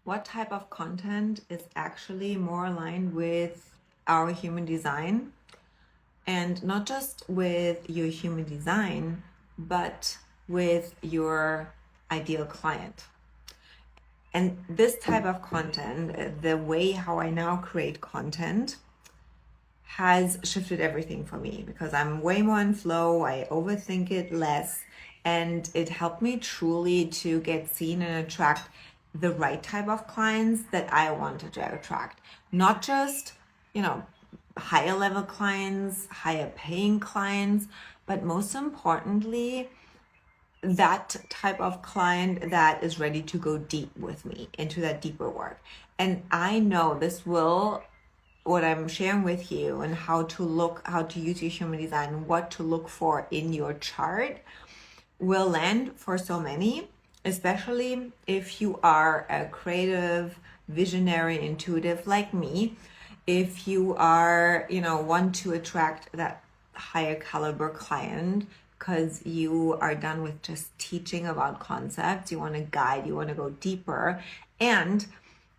what type of content is actually more aligned with our human design, and not just with your human design, but with your ideal client. And this type of content, the way how I now create content, has shifted everything for me because I'm way more in flow. I overthink it less, and it helped me truly to get seen and attract the right type of clients that I wanted to attract. Not just, higher level clients, higher paying clients, but most importantly, that type of client that is ready to go deep with me into that deeper work. And I know what I'm sharing with you and how to use your human design, what to look for in your chart will land for so many, especially if you are a creative, visionary, intuitive like me. If you are, want to attract that higher caliber client because you are done with just teaching about concepts, you want to guide, you want to go deeper. And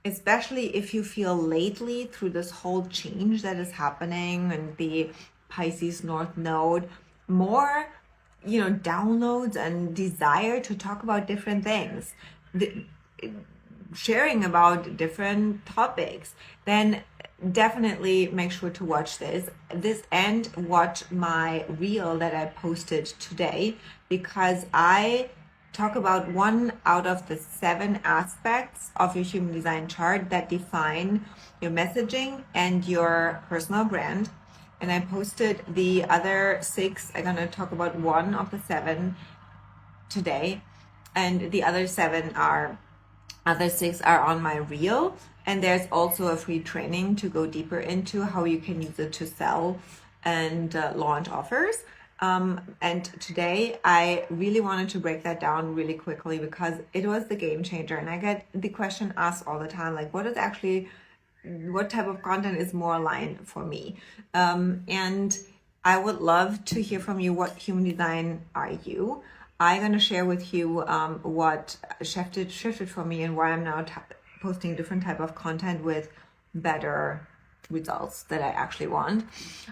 especially if you feel lately through this whole change that is happening and the Pisces North Node, more, downloads and desire to talk about different things, sharing about different topics, then definitely make sure to watch this and watch my reel that I posted today, because I talk about one out of the 7 aspects of your human design chart that define your messaging and your personal brand. And I posted the other 6. I'm going to talk about one of the 7 today, and the other 6 are on my reel. And there's also a free training to go deeper into how you can use it to sell and launch offers. And today I really wanted to break that down really quickly because it was the game changer. And I get the question asked all the time, like, what type of content is more aligned for me? And I would love to hear from you. What human design are you? I'm going to share with you what shifted for me and why I'm now posting different type of content with better results that I actually want.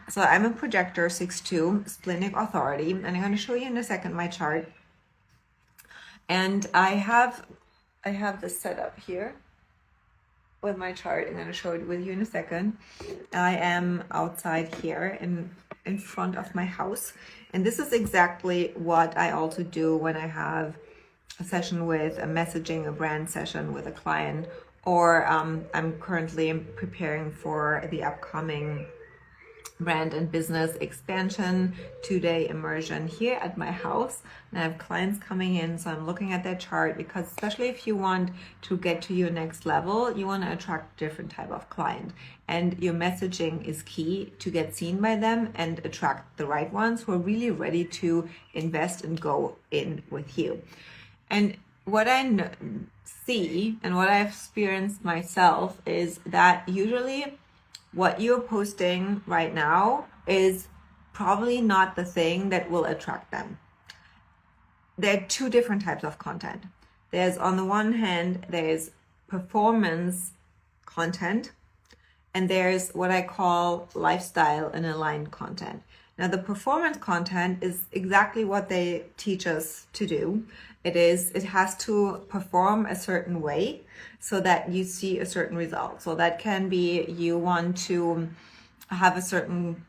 So I'm a projector 6-2 splenic authority, and I'm going to show you in a second my chart. And I have this set up here with my chart. I'm going to show it with you in a second. I am outside here in front of my house, and this is exactly what I also do when I have a session with a messaging, a brand session with a client, or I'm currently preparing for the upcoming brand and business expansion 2-day immersion here at my house. And I have clients coming in, so I'm looking at their chart, because especially if you want to get to your next level, you want to attract different type of client, and your messaging is key to get seen by them and attract the right ones who are really ready to invest and go in with you. And what I see and what I've experienced myself is that usually what you're posting right now is probably not the thing that will attract them. There are 2 different types of content. There's, on the one hand, there's performance content, and there's what I call lifestyle and aligned content. Now, the performance content is exactly what they teach us to do. It has to perform a certain way so that you see a certain result. So that can be you want to have a certain,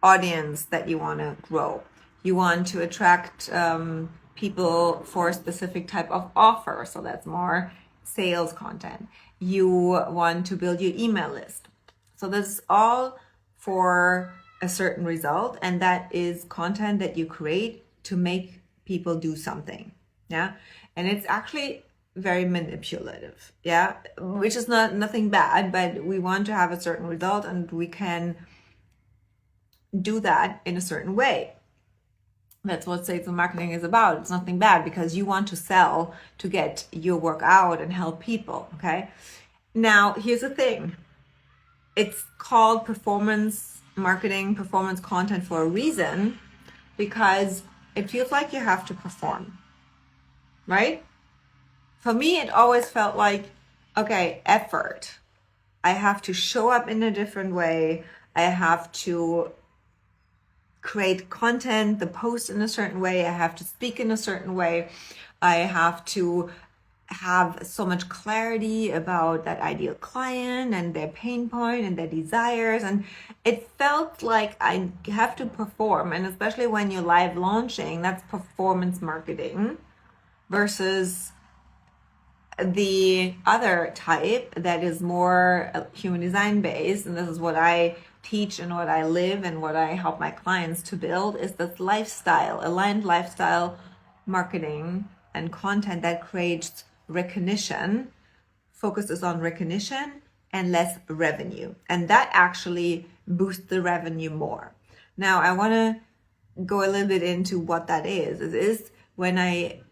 audience that you want to grow. You want to attract people for a specific type of offer. So that's more sales content. You want to build your email list. So this is all for a certain result, and that is content that you create to make people do something. Yeah. And it's actually very manipulative. Yeah. Which is nothing bad, but we want to have a certain result, and we can do that in a certain way. That's what sales and marketing is about. It's nothing bad because you want to sell to get your work out and help people. Okay. Now, here's the thing. It's called performance marketing, performance content for a reason, because it feels like you have to perform, right? for me, it always felt like, okay, effort. I have to show up in a different way. I have to create content, the post in a certain way. I have to speak in a certain way. I have to have so much clarity about that ideal client and their pain point and their desires. And it felt like I have to perform. And especially when you're live launching, that's performance marketing versus the other type that is more human design based. And this is what I teach and what I live and what I help my clients to build, is this lifestyle, aligned lifestyle marketing and content that creates recognition, focuses on recognition and less revenue. And that actually boosts the revenue more. Now, I want to go a little bit into what that is. It is when I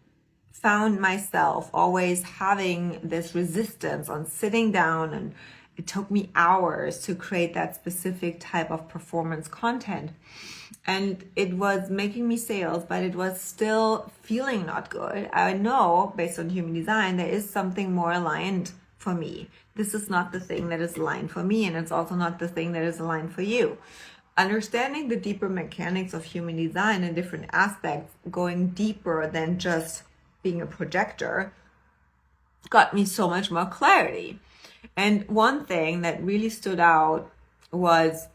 found myself always having this resistance on sitting down, and it took me hours to create that specific type of performance content. And it was making me sales, but it was still feeling not good. I know based on human design, there is something more aligned for me. This is not the thing that is aligned for me, and it's also not the thing that is aligned for you. Understanding the deeper mechanics of human design and different aspects, going deeper than just being a projector, got me so much more clarity. And one thing that really stood out was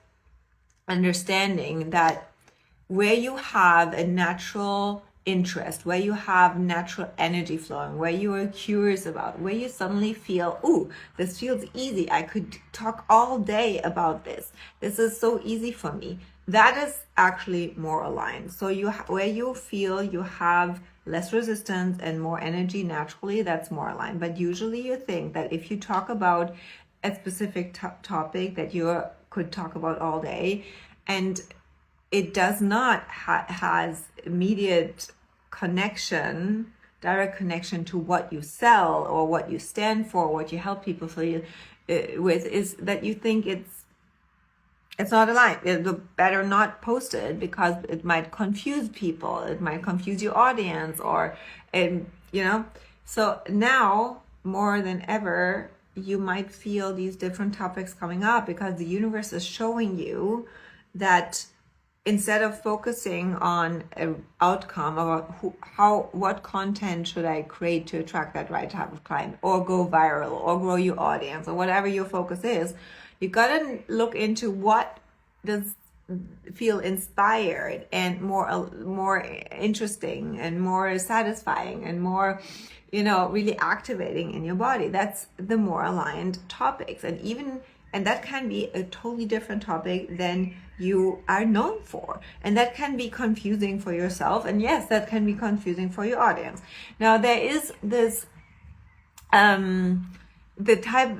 understanding that where you have a natural interest, where you have natural energy flowing, where you are curious about, where you suddenly feel, ooh, this feels easy. I could talk all day about this. This is so easy for me. That is actually more aligned. So where you feel you have less resistance and more energy naturally, that's more aligned. But usually you think that if you talk about a specific topic that you could talk about all day, and it does not has immediate connection, direct connection to what you sell or what you stand for, what you help people with, is that you think it's not aligned. It's better not post it because it might confuse people. It might confuse your audience, or, So now more than ever, you might feel these different topics coming up because the universe is showing you that instead of focusing on an outcome about what content should I create to attract that right type of client, or go viral, or grow your audience, or whatever your focus is, you gotta look into what does feel inspired and more interesting and more satisfying and more, really activating in your body. That's the more aligned topics. And that can be a totally different topic than you are known for. And that can be confusing for yourself. And yes, that can be confusing for your audience. Now, there is this, the type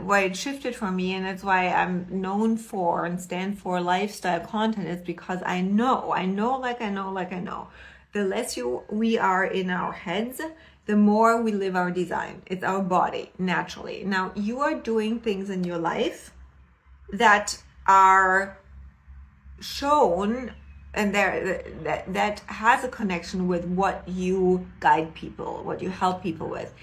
why it shifted for me, and that's why I'm known for and stand for lifestyle content, is because I know. The less we are in our heads, the more we live our design. It's our body, naturally. Now, you are doing things in your life that are shown, and that has a connection with what you guide people, what you help people with.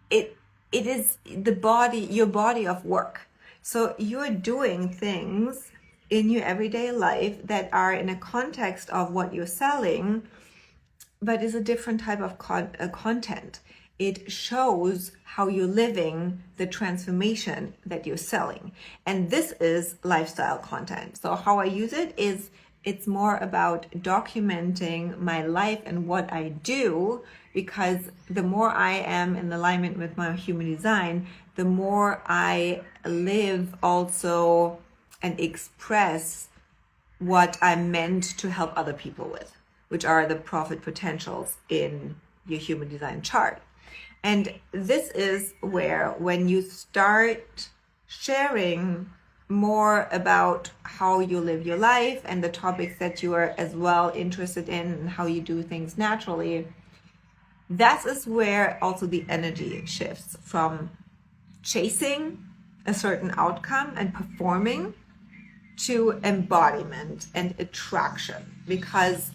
It is your body of work. So you're doing things in your everyday life that are in a context of what you're selling, but is a different type of content. It shows how you're living the transformation that you're selling. And this is lifestyle content. So how I use it is, it's more about documenting my life and what I do, because the more I am in alignment with my human design, the more I live also and express what I'm meant to help other people with, which are the profit potentials in your human design chart. And this is where, when you start sharing more about how you live your life and the topics that you are as well interested in and how you do things naturally, that is where also the energy shifts from chasing a certain outcome and performing to embodiment and attraction. Because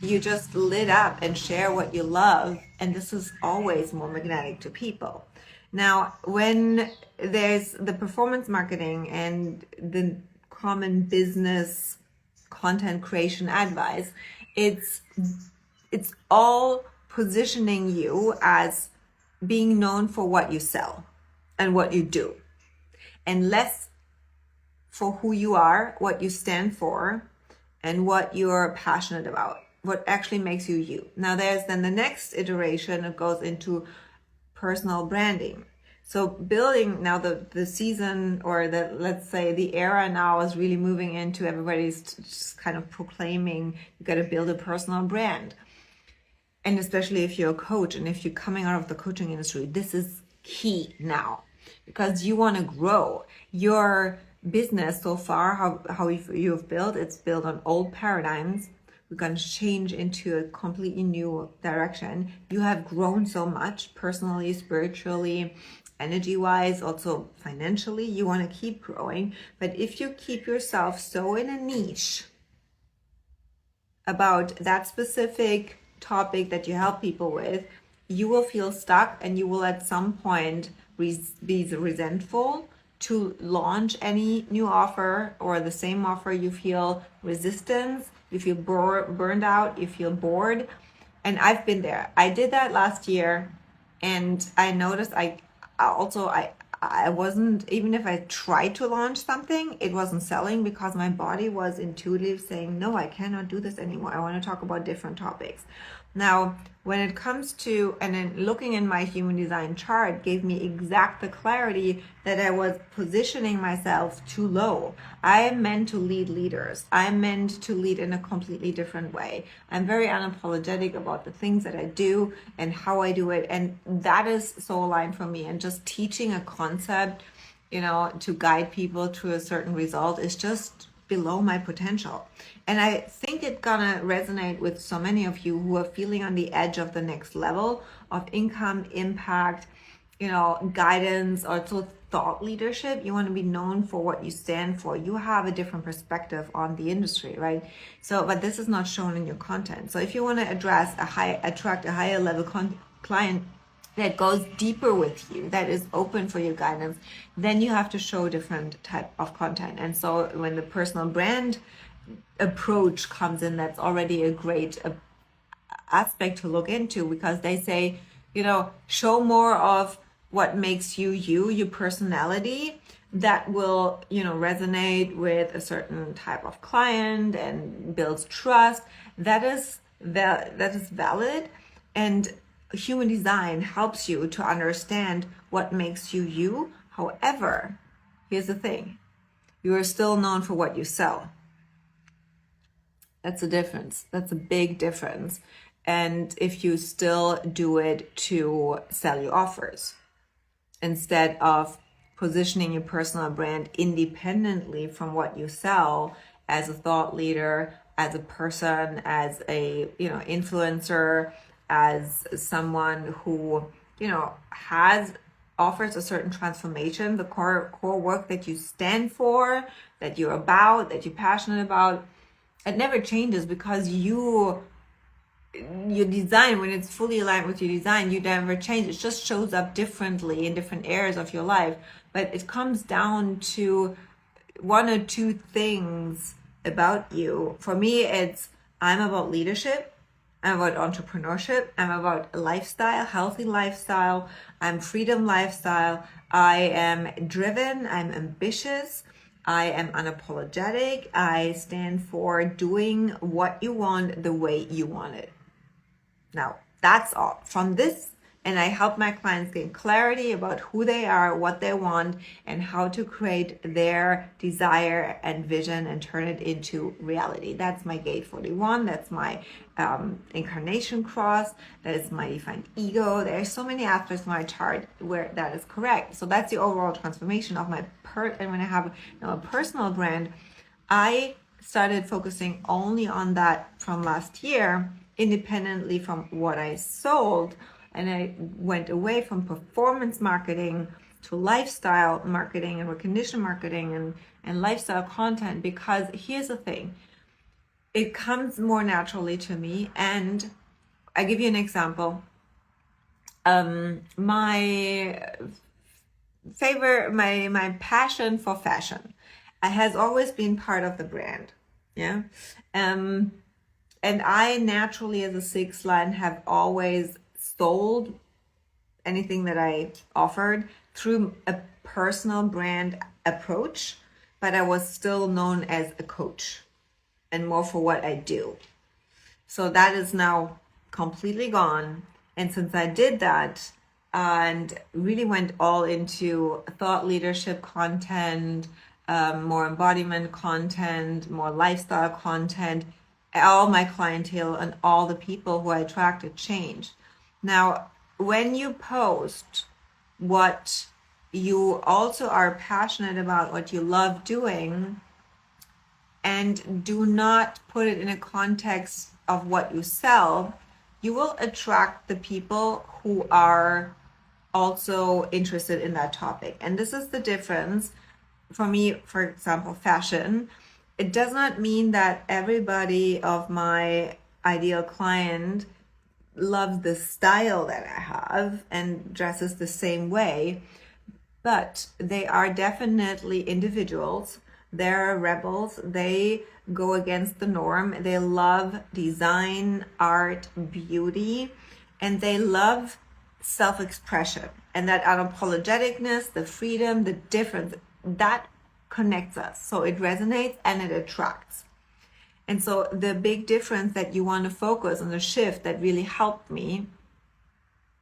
you just lit up and share what you love, and this is always more magnetic to people. Now, when there's the performance marketing and the common business content creation advice, it's all positioning you as being known for what you sell and what you do, and less for who you are, what you stand for, and what you're passionate about, what actually makes you you. Now there's then the next iteration, it goes into personal branding. So building now the season, or the, let's say the era now is really moving into everybody's just kind of proclaiming you got to build a personal brand. And especially if you're a coach and if you're coming out of the coaching industry, this is key now, because you want to grow your business. So far, how you've built, it's built on old paradigms. We're going to change into a completely new direction. You have grown so much personally, spiritually, energy wise, also financially. You want to keep growing. But if you keep yourself so in a niche about that specific topic that you help people with, you will feel stuck, and you will at some point be resentful to launch any new offer or the same offer. You feel resistance, you feel burned out, you feel bored. And I've been there. I did that last year, and I noticed I wasn't, even if I tried to launch something, it wasn't selling, because my body was intuitive saying, no, I cannot do this anymore. I want to talk about different topics. Now, when it comes to, and then looking in my human design chart gave me exact the clarity that I was positioning myself too low. I am meant to lead leaders. I'm meant to lead in a completely different way. I'm very unapologetic about the things that I do and how I do it. And that is so aligned for me. And just teaching a concept, to guide people to a certain result is just below my potential. And I think it's gonna resonate with so many of you who are feeling on the edge of the next level of income, impact, guidance, or also thought leadership. You want to be known for what you stand for. You have a different perspective on the industry, right? So, but this is not shown in your content. So if you want to attract a higher level client that goes deeper with you, that is open for your guidance, then you have to show different type of content. And so when the personal brand approach comes in, that's already a great aspect to look into, because they say, show more of what makes you, your personality, that will, resonate with a certain type of client and builds trust. That is valid. And human design helps you to understand what makes you, you. However, here's the thing. You are still known for what you sell. That's a difference. That's a big difference. And if you still do it to sell your offers, instead of positioning your personal brand independently from what you sell, as a thought leader, as a person, as a influencer, as someone who offers a certain transformation, the core work that you stand for, that you're about, that you're passionate about, it never changes, because your design, when it's fully aligned with your design, you never change. It just shows up differently in different areas of your life. But it comes down to one or two things about you. For me, I'm about leadership. I'm about entrepreneurship. I'm about a lifestyle, healthy lifestyle. I'm freedom lifestyle. I am driven. I'm ambitious. I am unapologetic. I stand for doing what you want the way you want it. Now, that's all from this. And I help my clients gain clarity about who they are, what they want, and how to create their desire and vision and turn it into reality. That's my gate 41. That's my incarnation cross. That is my defined ego. There are so many aspects of my chart where that is correct. So that's the overall transformation of my and when I have a personal brand, I started focusing only on that from last year, independently from what I sold. And I went away from performance marketing to lifestyle marketing and recognition marketing and lifestyle content, because here's the thing. it comes more naturally to me. And I give you an example. My my passion for fashion has always been part of the brand. Yeah. Um, and I naturally, as a sixth line, have always sold anything that I offered through a personal brand approach, but I was still known as a coach and more for what I do. So that is now completely gone. And since I did that and really went all into thought leadership content, more embodiment content, more lifestyle content, all my clientele and all the people who I attracted changed. Now, when you post what you also are passionate about, what you love doing, and do not put it in a context of what you sell, you will attract the people who are also interested in that topic. And this is the difference for me. For example, fashion, it does not mean that everybody of my ideal client loves the style that I have and dresses the same way, but they are definitely individuals. They're rebels. They go against the norm. They love design, art, beauty, and they love self-expression. And that unapologeticness, the freedom, the difference, that connects us. So it resonates and it attracts. And so the big difference that you want to focus on, the shift that really helped me,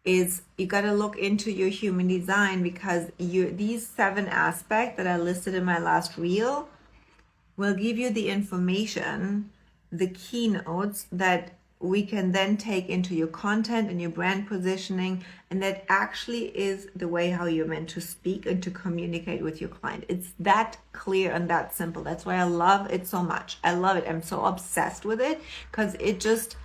is you got to look into your human design, because these 7 aspects that I listed in my last reel will give you the information, the keynotes that we can then take into your content and your brand positioning, and that actually is the way how you're meant to speak and to communicate with your client. It's that clear and that simple. That's why I love it so much. I love it. I'm so obsessed with it, because it just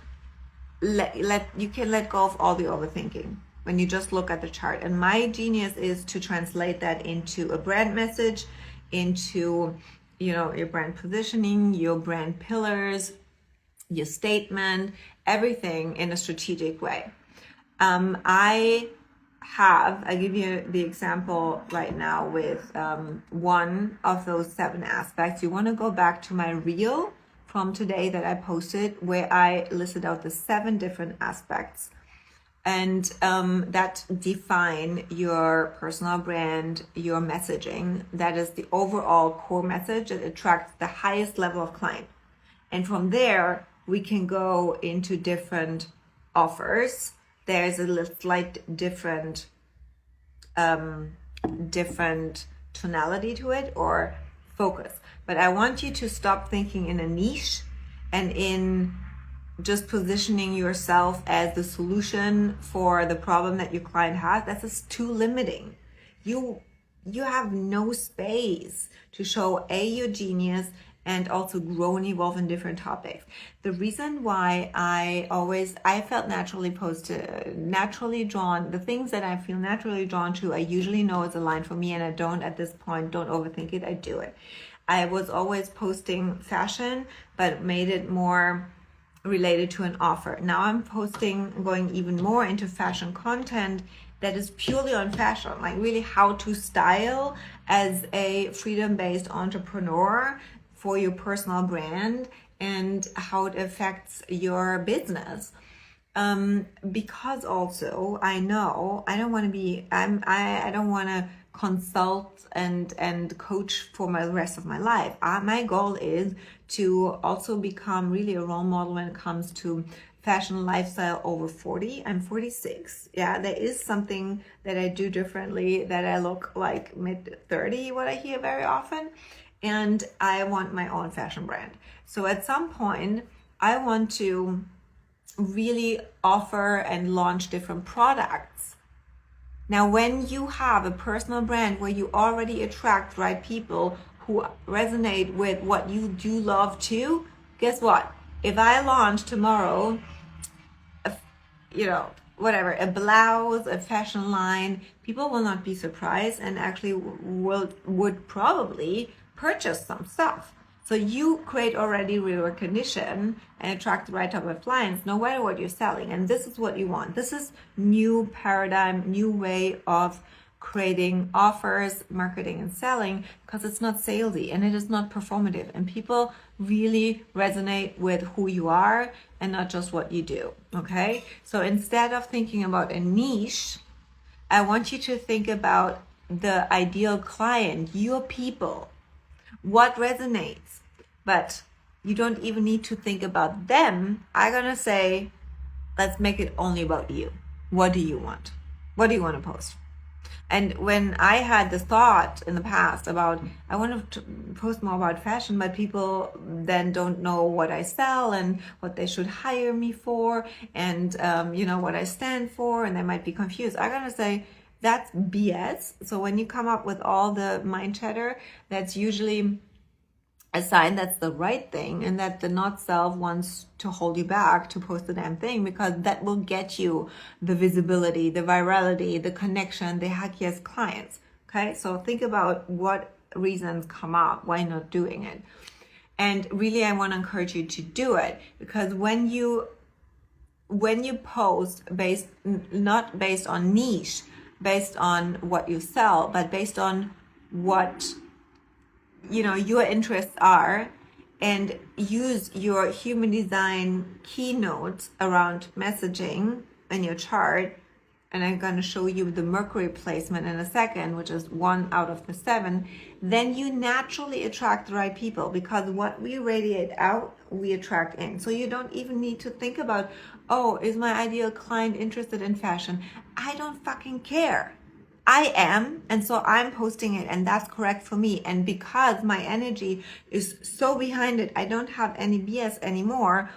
you can let go of all the overthinking when you just look at the chart. And my genius is to translate that into a brand message, into your brand positioning, your brand pillars, your statement, everything in a strategic way. I give you the example right now with one of those 7 aspects. You want to go back to my reel from today that I posted, where I listed out the 7 different aspects and that define your personal brand, your messaging. That is the overall core message that attracts the highest level of client. And from there, we can go into different offers. There's a slight different tonality to it, or focus. But I want you to stop thinking in a niche and in just positioning yourself as the solution for the problem that your client has. That's just too limiting. You have no space to show your genius and also grow and evolve in different topics. The reason why I felt naturally drawn, the things that I feel naturally drawn to, I usually know it's aligned for me, and I don't at this point, don't overthink it, I do it. I was always posting fashion, but made it more related to an offer. Now I'm going even more into fashion content that is purely on fashion, like really how to style as a freedom-based entrepreneur for your personal brand and how it affects your business. Because also I know I don't want to consult and coach for the rest of my life. My goal is to also become really a role model when it comes to fashion lifestyle over 40. I'm 46. Yeah, there is something that I do differently, that I look like mid 30, what I hear very often. And I want my own fashion brand. So at some point, I want to really offer and launch different products. Now, when you have a personal brand where you already attract right people who resonate with what you do love too, guess what? If I launch tomorrow, a blouse, a fashion line, people will not be surprised and actually would probably purchase some stuff. So you create already real recognition and attract the right type of clients no matter what you're selling. And this is what you want. This is new paradigm, new way of creating offers, marketing and selling, because it's not salesy and it is not performative. And people really resonate with who you are and not just what you do. Okay. So instead of thinking about a niche, I want you to think about the ideal client, your people, what resonates. But you don't even need to think about them. I'm going to say, let's make it only about you. What do you want? What do you want to post? And when I had the thought in the past about, I want to post more about fashion, but people then don't know what I sell and what they should hire me for, and what I stand for, and they might be confused. I'm gonna say that's BS. So when you come up with all the mind chatter, that's usually a sign that's the right thing, and that the not self wants to hold you back to post the damn thing, because that will get you the visibility, the virality, the connection, the happiest clients. Okay, so think about what reasons come up why not doing it. And really, I want to encourage you to do it, because when you post not based on niche, based on what you sell, but based on what your interests are, and use your human design keynotes around messaging in your chart. And I'm going to show you the Mercury placement in a second, which is 1 out of the 7. Then you naturally attract the right people, because what we radiate out, we attract in. So you don't even need to think about, oh, is my ideal client interested in fashion? I don't fucking care. I am, and so I'm posting it, and that's correct for me. And because my energy is so behind it, I don't have any BS anymore.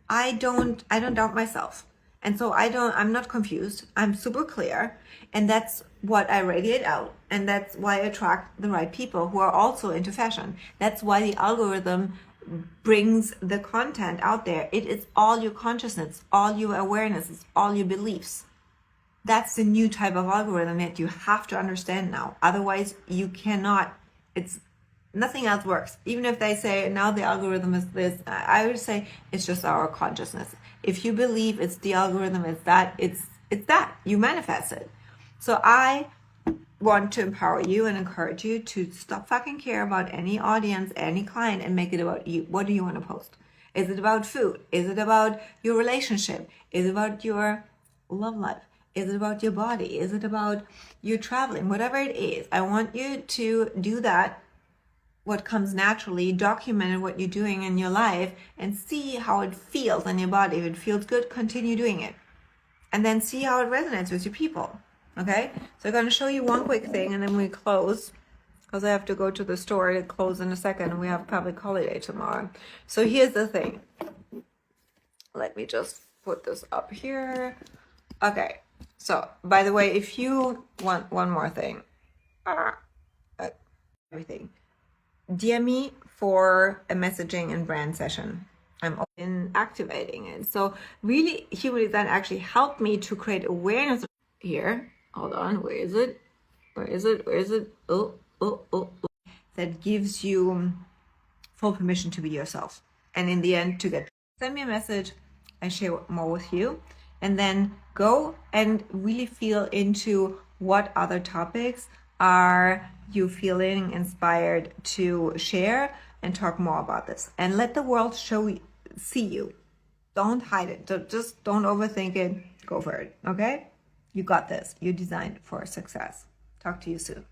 I don't doubt myself. And so I'm not confused. I'm super clear. And that's what I radiate out. And that's why I attract the right people who are also into fashion. That's why the algorithm brings the content out there. It is all your consciousness, all your awareness, it's all your beliefs. That's the new type of algorithm that you have to understand now. Otherwise, you cannot, nothing else works. Even if they say now the algorithm is this, I would say it's just our consciousness. If you believe it's the algorithm, it's that, you manifest it. So I want to empower you and encourage you to stop fucking care about any audience, any client, and make it about you. What do you want to post? Is it about food? Is it about your relationship? Is it about your love life? Is it about your body? Is it about you traveling? Whatever it is, I want you to do that, what comes naturally, document what you're doing in your life, and see how it feels in your body. If it feels good, continue doing it. And then see how it resonates with your people. Okay? So I'm going to show you one quick thing, and then we close, because I have to go to the store to close in a second, and we have public holiday tomorrow. So here's the thing. Let me just put this up here. Okay. So, by the way, if you want one more thing, everything, DM me for a messaging and brand session. I'm in activating it. So really, human design actually helped me to create awareness here. Hold on, where is it? Oh. That gives you full permission to be yourself. And in the end, send me a message, I share more with you. And then go and really feel into what other topics are you feeling inspired to share, and talk more about this. And let the world see you. Don't hide it. Just don't overthink it. Go for it. Okay? You got this. You're designed for success. Talk to you soon.